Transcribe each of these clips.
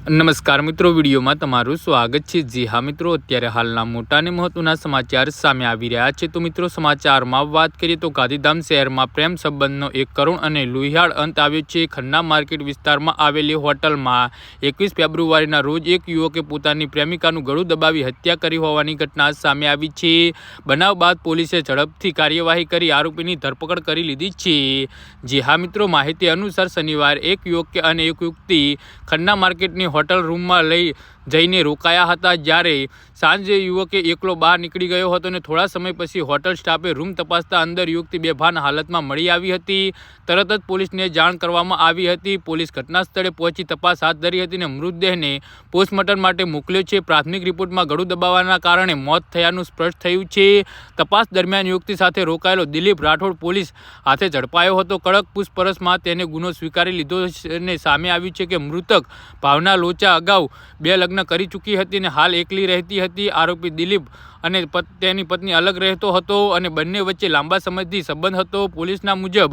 નમસ્કાર મિત્રો, વિડીયોમાં તમારું સ્વાગત છે। જી હા મિત્રો, અત્યારે હાલના મોટા અને મહત્વના સમાચાર સામે આવી રહ્યા છે। તો મિત્રો, સમાચારમાં વાત કરીએ તો ગાંધીધામ શહેરમાં પ્રેમ સંબંધનો એક કરુણ અને લુહિયાળ અંત આવ્યો છે। ખન્ના માર્કેટ વિસ્તારમાં આવેલી હોટલમાં 21 ફેબ્રુઆરીના રોજ એક યુવકે પોતાની પ્રેમિકાનું ગળું દબાવી હત્યા કરી હોવાની ઘટના સામે આવી છે। બનાવ બાદ પોલીસે ઝડપથી કાર્યવાહી કરી આરોપીની ધરપકડ કરી લીધી છે। જી હા મિત્રો, માહિતી અનુસાર શનિવારે એક યુવક અને એક યુવતી ખન્ના માર્કેટની હોટલ રૂમમાં લઈ જઈને રોકાયા હતા। જ્યારે સાંજે યુવકે એકલો બહાર નીકળી ગયો હતો અને થોડા સમય પછી હોટલ સ્ટાફે રૂમ તપાસતા અંદર યુવતી બેભાન હાલતમાં મળી આવી હતી। તરત જ પોલીસને જાણ કરવામાં આવી હતી। પોલીસ ઘટના સ્થળે પહોંચી તપાસ હાથ ધરી હતી અને મૃતદેહને પોસ્ટમોર્ટમ માટે મોકલ્યો છે। પ્રાથમિક રિપોર્ટમાં ગળું દબાવવાના કારણે મોત થયાનું સ્પષ્ટ થયું છે। તપાસ દરમિયાન યુવતી સાથે રોકાયેલો દિલીપ રાઠોડ પોલીસ હાથે ઝડપાયો હતો। કડક પૂછપરછમાં તેને ગુનો સ્વીકારી લીધો અને સામે આવ્યું છે કે મૃતક ભાવના લોચા અગાઉ 2 લગ્ન કરી ચૂકી હતી અને હાલ એકલી રહેતી હતી। આરોપી દિલીપ અને તેની પત્ની અલગ રહેતો હતો અને બંને વચ્ચે લાંબા સમયથી સંબંધ હતો। પોલીસના મુજબ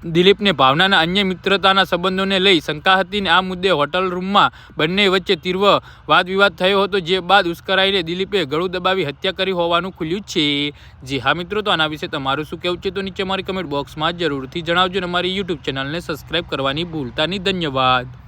દિલીપને ભાવનાના અન્ય મિત્રતાના સંબંધોને લઈ શંકા હતી અને આ મુદ્દે હોટલ રૂમમાં બંને વચ્ચે તીવ્ર વાદવિવાદ થયો હતો, જે બાદ ઉશ્કેરાઈને દિલીપે ગળું દબાવી હત્યા કરી હોવાનું ખુલ્યું છે। જી હા મિત્રો, તો આના વિશે તમારું શું કહેવું છે તો નીચે મારી કમેન્ટ બોક્સમાં જરૂરથી જણાવજો અને અમારી યુટ્યુબ ચેનલને સબસ્ક્રાઈબ કરવાની ભૂલતા નહીં। ધન્યવાદ।